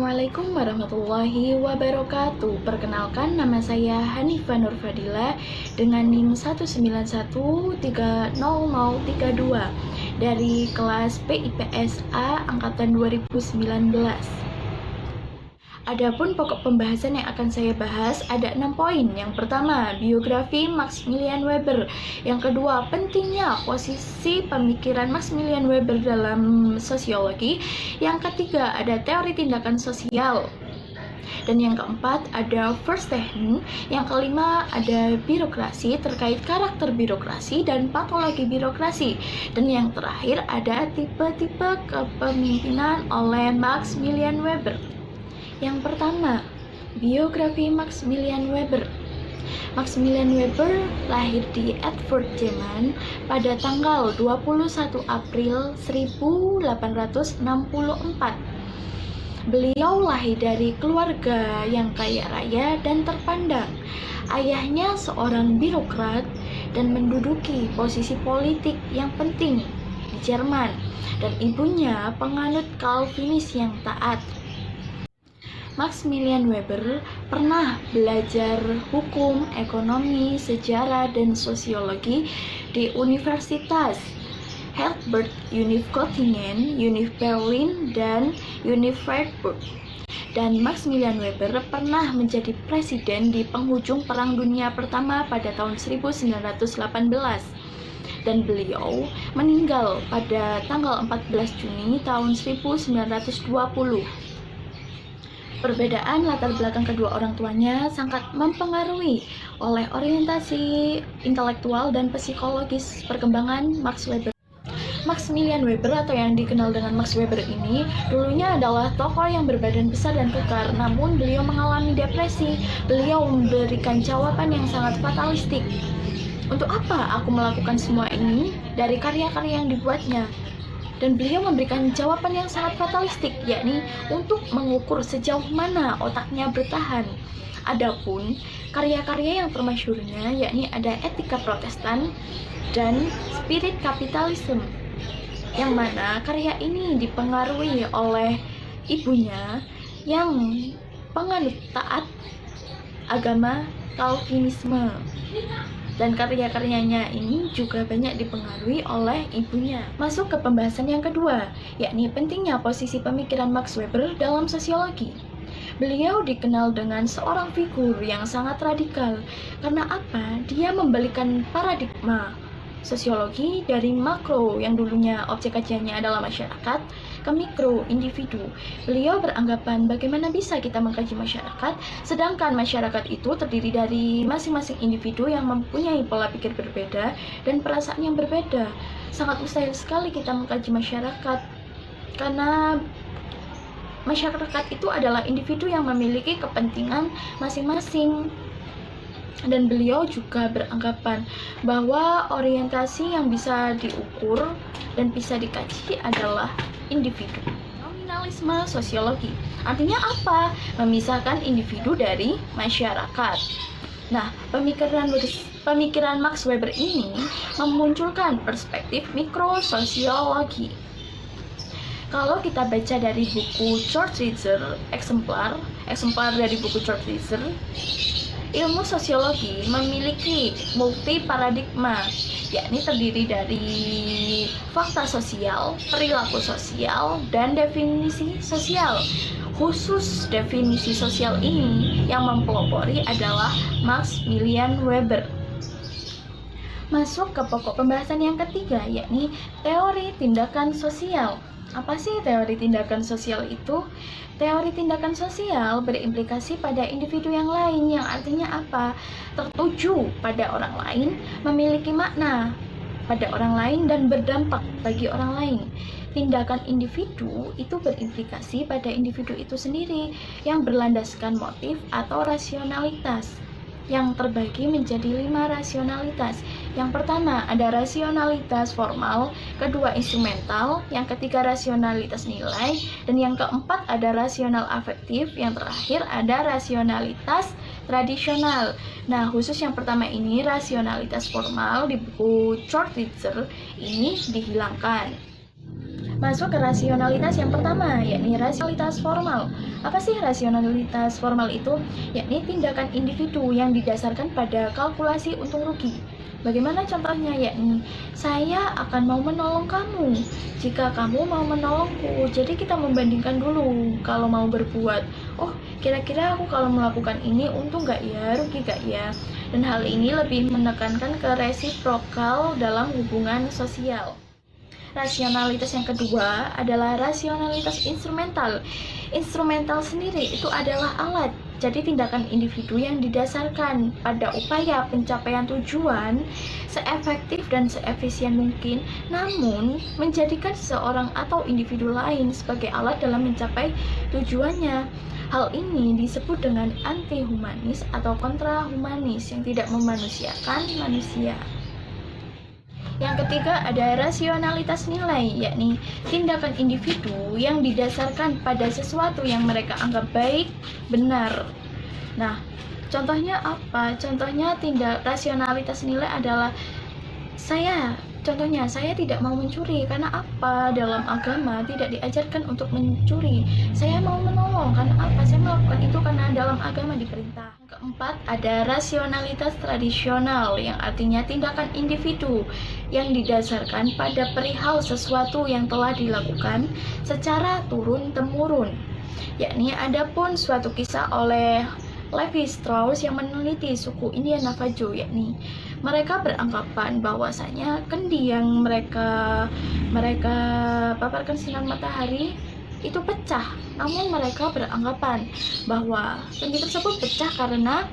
Assalamualaikum warahmatullahi wabarakatuh. Perkenalkan, nama saya Hanifah Nurfadila dengan NIM 1913032 dari kelas PIPSA angkatan 2019. Adapun pokok pembahasan yang akan saya bahas ada 6 poin. Yang pertama, biografi Maximilian Weber. Yang kedua, pentingnya posisi pemikiran Maximilian Weber dalam sosiologi. Yang ketiga, ada teori tindakan sosial. Dan yang keempat, ada Verstehen. Yang kelima, ada birokrasi, terkait karakter birokrasi dan patologi birokrasi. Dan yang terakhir, ada tipe-tipe kepemimpinan oleh Maximilian Weber. Yang pertama, biografi Maximilian Weber. Maximilian Weber lahir di Erfurt, Jerman pada tanggal 21 April 1864. Beliau lahir dari keluarga yang kaya raya dan terpandang. Ayahnya seorang birokrat dan menduduki posisi politik yang penting di Jerman, dan ibunya penganut Calvinis yang taat. Maximilian Weber pernah belajar hukum, ekonomi, sejarah, dan sosiologi di Universitas Heidelberg, Univ Göttingen, Univ Berlin, dan Univ Freiburg. Dan Maximilian Weber pernah menjadi presiden di penghujung Perang Dunia Pertama pada tahun 1918. Dan beliau meninggal pada tanggal 14 Juni tahun 1920. Perbedaan latar belakang kedua orang tuanya sangat mempengaruhi oleh orientasi intelektual dan psikologis perkembangan Max Weber. Maximilian Weber atau yang dikenal dengan Max Weber ini dulunya adalah tokoh yang berbadan besar dan kekar, namun beliau mengalami depresi. Beliau memberikan jawaban yang sangat fatalistik. Untuk apa aku melakukan semua ini? Dari karya-karya yang dibuatnya. Dan beliau memberikan jawaban yang sangat fatalistik, yakni untuk mengukur sejauh mana otaknya bertahan. Adapun karya-karya yang termasyhurnya yakni ada Etika Protestan dan Spirit Kapitalisme, yang mana karya ini dipengaruhi oleh ibunya yang penganut taat agama Calvinisme. Dan karya-karyanya ini juga banyak dipengaruhi oleh ibunya. Masuk ke pembahasan yang kedua, yakni pentingnya posisi pemikiran Max Weber dalam sosiologi. Beliau dikenal dengan seorang figur yang sangat radikal. Karena apa? Dia membalikan paradigma sosiologi dari makro yang dulunya objek kajiannya adalah masyarakat ke mikro individu. Beliau beranggapan bagaimana bisa kita mengkaji masyarakat sedangkan masyarakat itu terdiri dari masing-masing individu yang mempunyai pola pikir berbeda dan perasaan yang berbeda. Sangat mustahil sekali kita mengkaji masyarakat karena masyarakat itu adalah individu yang memiliki kepentingan masing-masing. Dan beliau juga beranggapan bahwa orientasi yang bisa diukur dan bisa dikaji adalah individu. Nominalisme sosiologi artinya apa? Memisahkan individu dari masyarakat. Nah, pemikiran Max Weber ini memunculkan perspektif mikrososiologi. Kalau kita baca dari buku George Rizer, eksemplar dari buku George Rizer, ilmu sosiologi memiliki multi paradigma, yakni terdiri dari fakta sosial, perilaku sosial, dan definisi sosial. Khusus definisi sosial ini yang mempelopori adalah Maximilian Weber. Masuk ke pokok pembahasan yang ketiga, yakni teori tindakan sosial. Apa sih teori tindakan sosial itu? Teori tindakan sosial berimplikasi pada individu yang lain, yang artinya apa? Tertuju pada orang lain, memiliki makna pada orang lain, dan berdampak bagi orang lain. Tindakan individu itu berimplikasi pada individu itu sendiri yang berlandaskan motif atau rasionalitas, yang terbagi menjadi 5 rasionalitas. Yang pertama ada rasionalitas formal, kedua instrumental, yang ketiga rasionalitas nilai, dan yang keempat ada rasional afektif, yang terakhir ada rasionalitas tradisional. Nah, khusus yang pertama ini rasionalitas formal di buku George Rizer ini dihilangkan. Masuk ke rasionalitas yang pertama, yakni rasionalitas formal. Apa sih rasionalitas formal itu? Yakni tindakan individu yang didasarkan pada kalkulasi untung rugi. Bagaimana contohnya? Yakni, saya akan mau menolong kamu jika kamu mau menolongku. Jadi kita membandingkan dulu kalau mau berbuat. Oh, kira-kira aku kalau melakukan ini untung gak ya, rugi gak ya? Dan hal ini lebih menekankan ke resiprokal dalam hubungan sosial. Rasionalitas yang kedua adalah rasionalitas instrumental. Instrumental sendiri itu adalah alat. Jadi tindakan individu yang didasarkan pada upaya pencapaian tujuan seefektif dan seefisien mungkin, namun menjadikan seseorang atau individu lain sebagai alat dalam mencapai tujuannya. Hal ini disebut dengan anti-humanis atau kontra-humanis yang tidak memanusiakan manusia. Yang ketiga ada rasionalitas nilai, yakni tindakan individu yang didasarkan pada sesuatu yang mereka anggap baik, benar. Nah, contohnya apa? Contohnya rasionalitas nilai adalah saya tidak mau mencuri. Karena apa? Dalam agama tidak diajarkan untuk mencuri. Saya mau menolong. Karena apa? Saya melakukan itu karena dalam agama diperintah. Yang keempat ada rasionalitas tradisional, yang artinya tindakan individu yang didasarkan pada perihal sesuatu yang telah dilakukan secara turun-temurun. Yakni adapun suatu kisah oleh Levi Strauss yang meneliti suku Indian Navajo, yakni mereka beranggapan bahwasanya kendi yang mereka paparkan sinar matahari itu pecah, namun mereka beranggapan bahwa kendi tersebut pecah karena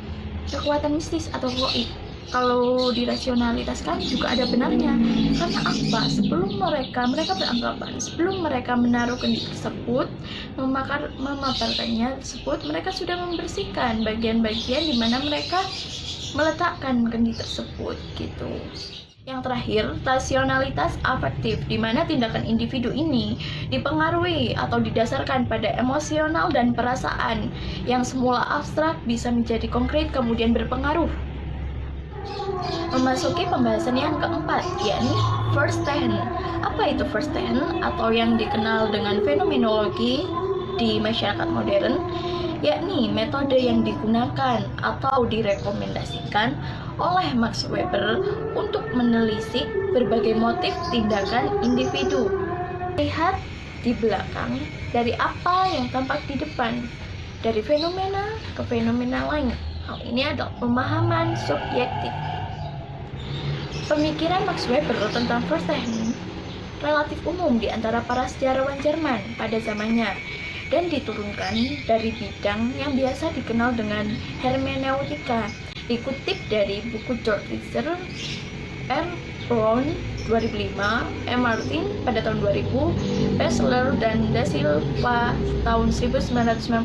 kekuatan mistis atau gaib. Kalau dirasionalitaskan juga ada benarnya. Karena apa? Mereka beranggapan sebelum mereka menaruh kendi tersebut, memaparkannya tersebut, mereka sudah membersihkan bagian-bagian di mana mereka meletakkan kendi tersebut gitu. Yang terakhir, rasionalitas afektif, di mana tindakan individu ini dipengaruhi atau didasarkan pada emosional dan perasaan yang semula abstrak bisa menjadi konkret kemudian berpengaruh. Memasuki pembahasan yang keempat, yakni first hand. Apa itu first hand atau yang dikenal dengan fenomenologi di masyarakat modern? Yakni metode yang digunakan atau direkomendasikan oleh Max Weber untuk menelisik berbagai motif tindakan individu. Lihat di belakang dari apa yang tampak di depan, dari fenomena ke fenomena lain. Hal ini adalah pemahaman subjektif. Pemikiran Max Weber tentang first hand relatif umum di antara para sejarawan Jerman pada zamannya dan diturunkan dari bidang yang biasa dikenal dengan hermeneutika. Dikutip dari buku George Richter, R. Brown 2005, M. Martin pada tahun 2000, Pessler dan Da Silva tahun 1996.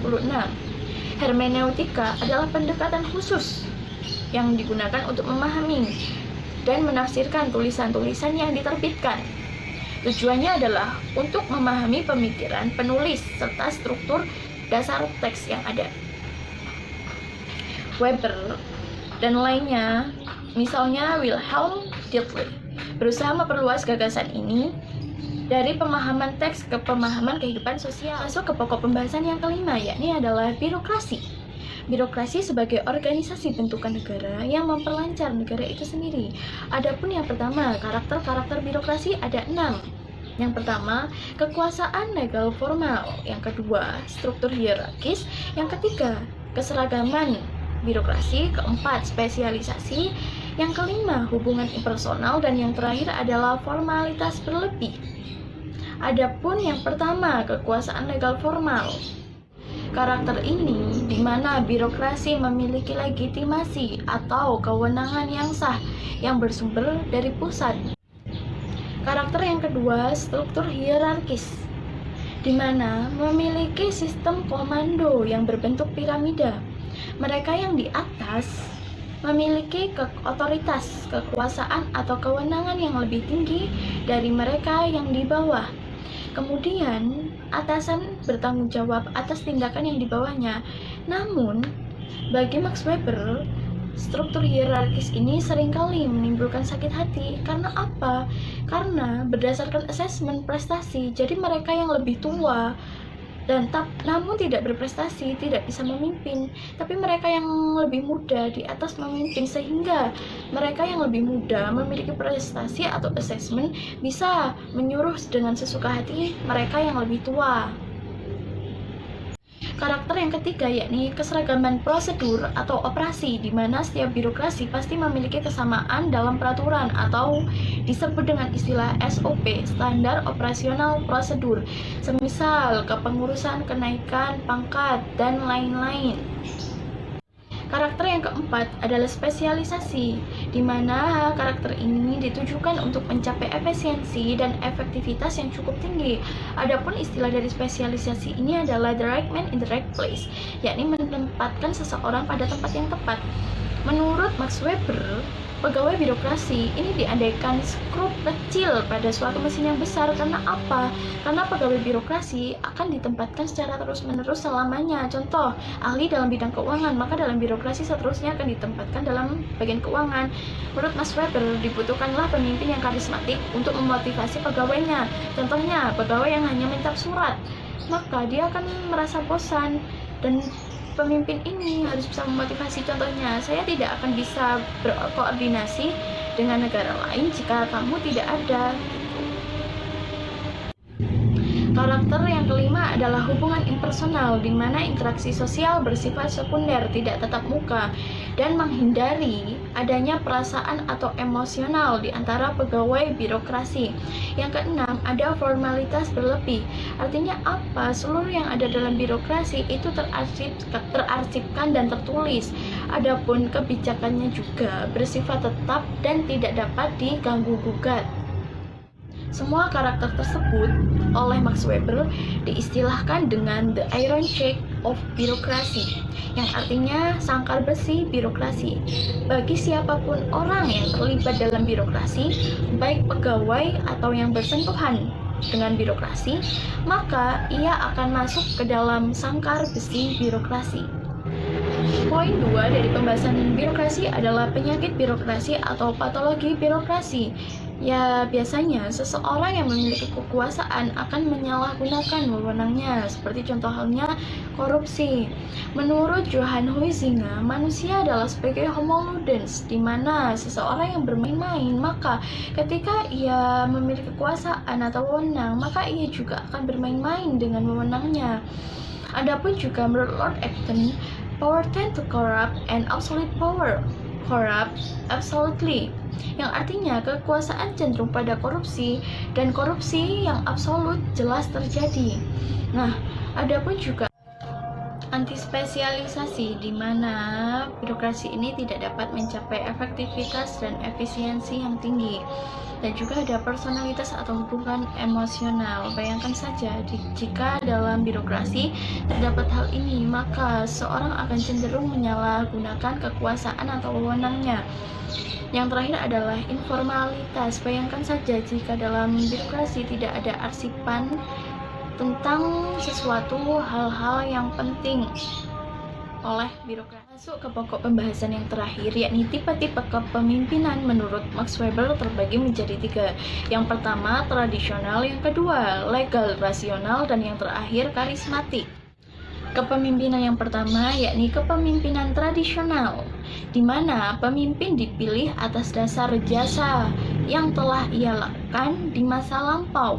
Hermeneutika adalah pendekatan khusus yang digunakan untuk memahami dan menafsirkan tulisan-tulisan yang diterbitkan. Tujuannya adalah untuk memahami pemikiran penulis serta struktur dasar teks yang ada. Weber dan lainnya, misalnya Wilhelm Dilthey, berusaha memperluas gagasan ini dari pemahaman teks ke pemahaman kehidupan sosial. Masuk ke pokok pembahasan yang kelima, yakni adalah birokrasi. Birokrasi sebagai organisasi bentukan negara yang memperlancar negara itu sendiri. Adapun yang pertama, karakter-karakter birokrasi ada 6. Yang pertama, kekuasaan legal formal. Yang kedua, struktur hierarkis. Yang ketiga, keseragaman birokrasi. Keempat, spesialisasi. Yang kelima, hubungan impersonal. Dan yang terakhir adalah formalitas berlebih. Adapun yang pertama, kekuasaan legal formal. Karakter ini di mana birokrasi memiliki legitimasi atau kewenangan yang sah yang bersumber dari pusat. Karakter yang kedua, struktur hierarkis, di mana memiliki sistem komando yang berbentuk piramida. Mereka yang di atas memiliki otoritas, kekuasaan atau kewenangan yang lebih tinggi dari mereka yang di bawah. Kemudian, atasan bertanggung jawab atas tindakan yang di bawahnya. Namun, bagi Max Weber, Struktur hierarkis ini seringkali menimbulkan sakit hati. Karena apa? Karena berdasarkan asesmen prestasi, jadi mereka yang lebih tua dan namun tidak berprestasi tidak bisa memimpin, tapi mereka yang lebih muda di atas memimpin, sehingga mereka yang lebih muda memiliki prestasi atau asesmen bisa menyuruh dengan sesuka hati mereka yang lebih tua. Karakter yang ketiga yakni keseragaman prosedur atau operasi, di mana setiap birokrasi pasti memiliki kesamaan dalam peraturan atau disebut dengan istilah SOP, standar operasional prosedur, semisal kepengurusan, kenaikan pangkat, dan lain-lain. Karakter yang keempat adalah spesialisasi, di mana karakter ini ditujukan untuk mencapai efisiensi dan efektivitas yang cukup tinggi. Adapun istilah dari spesialisasi ini adalah the right man in the right place, yakni menempatkan seseorang pada tempat yang tepat. Menurut Max Weber, pegawai birokrasi ini diandaikan skrup kecil pada suatu mesin yang besar. Karena apa? Karena pegawai birokrasi akan ditempatkan secara terus-menerus selamanya. Contoh, ahli dalam bidang keuangan, maka dalam birokrasi seterusnya akan ditempatkan dalam bagian keuangan. Menurut Mas Weber, dibutuhkanlah pemimpin yang karismatik untuk memotivasi pegawainya. Contohnya, pegawai yang hanya mencap surat, maka dia akan merasa bosan, dan pemimpin ini harus bisa memotivasi. Contohnya, saya tidak akan bisa berkoordinasi dengan negara lain jika kamu tidak ada. Karakter yang kelima adalah hubungan impersonal, di mana interaksi sosial bersifat sekunder, tidak tatap muka, dan menghindari adanya perasaan atau emosional di antara pegawai birokrasi. Yang keenam, ada formalitas berlebih. Artinya apa? Seluruh yang ada dalam birokrasi itu terarsipkan dan tertulis. Adapun kebijakannya juga bersifat tetap dan tidak dapat diganggu-gugat. Semua karakter tersebut oleh Max Weber diistilahkan dengan the iron check of birokrasi, yang artinya sangkar besi birokrasi. Bagi siapapun orang yang terlibat dalam birokrasi, baik pegawai atau yang bersentuhan dengan birokrasi, maka ia akan masuk ke dalam sangkar besi birokrasi. Poin 2 dari pembahasan birokrasi adalah penyakit birokrasi atau patologi birokrasi. Ya, biasanya seseorang yang memiliki kekuasaan akan menyalahgunakan wewenangnya, seperti contoh halnya korupsi. Menurut Johann Huizinga, manusia adalah sebagai homo ludens, di mana seseorang yang bermain-main, maka ketika ia memiliki kekuasaan atau wewenang, maka ia juga akan bermain-main dengan wewenangnya. Adapun juga menurut Lord Acton, power tend to corrupt and absolute power corrupt absolutely, yang artinya kekuasaan cenderung pada korupsi dan korupsi yang absolut jelas terjadi. Nah, adapun juga antispesialisasi, di mana birokrasi ini tidak dapat mencapai efektivitas dan efisiensi yang tinggi. Dan juga ada personalitas atau hubungan emosional. Bayangkan saja, jika dalam birokrasi terdapat hal ini, maka seorang akan cenderung menyalahgunakan kekuasaan atau wewenangnya. Yang terakhir adalah informalitas. Bayangkan saja jika dalam birokrasi tidak ada arsipan tentang sesuatu hal-hal yang penting oleh birokrasi. Masuk ke pokok pembahasan yang terakhir, yakni tipe-tipe kepemimpinan. Menurut Max Weber terbagi menjadi 3. Yang pertama tradisional, yang kedua legal rasional, dan yang terakhir karismatik. Kepemimpinan yang pertama yakni kepemimpinan tradisional, di mana pemimpin dipilih atas dasar jasa yang telah ia lakukan di masa lampau.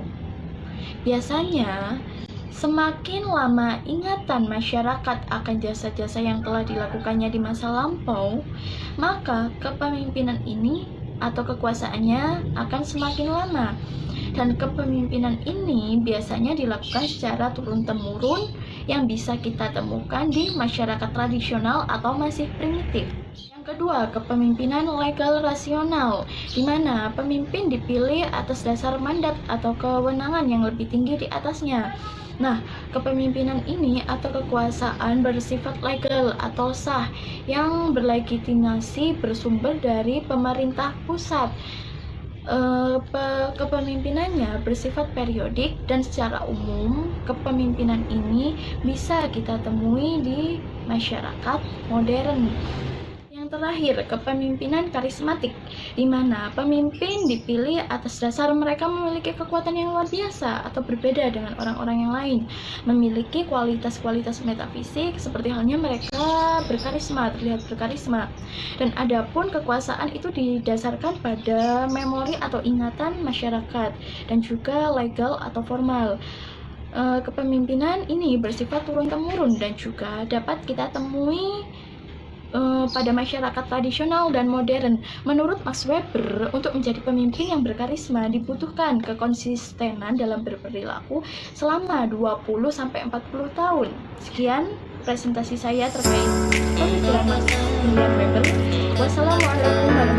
Biasanya, semakin lama ingatan masyarakat akan jasa-jasa yang telah dilakukannya di masa lampau, maka kepemimpinan ini atau kekuasaannya akan semakin lama. Dan kepemimpinan ini biasanya dilakukan secara turun-temurun yang bisa kita temukan di masyarakat tradisional atau masih primitif. Yang kedua, kepemimpinan legal rasional, di mana pemimpin dipilih atas dasar mandat atau kewenangan yang lebih tinggi di atasnya. Nah, kepemimpinan ini atau kekuasaan bersifat legal atau sah yang berlegitimasi bersumber dari pemerintah pusat. Kepemimpinannya bersifat periodik, dan secara umum kepemimpinan ini bisa kita temui di masyarakat modern. Yang yang terakhir, kepemimpinan karismatik, di mana pemimpin dipilih atas dasar mereka memiliki kekuatan yang luar biasa atau berbeda dengan orang-orang yang lain, memiliki kualitas-kualitas metafisik seperti halnya mereka berkarisma, terlihat berkarisma. Dan adapun kekuasaan itu didasarkan pada memori atau ingatan masyarakat dan juga legal atau formal. Kepemimpinan ini bersifat turun-temurun dan juga dapat kita temui pada masyarakat tradisional dan modern. Menurut Max Weber, untuk menjadi pemimpin yang berkarisma dibutuhkan kekonsistenan dalam berperilaku selama 20-40 tahun. Sekian presentasi saya terkait pemikiran Max Weber. Wassalamualaikum warahmatullahi wabarakatuh.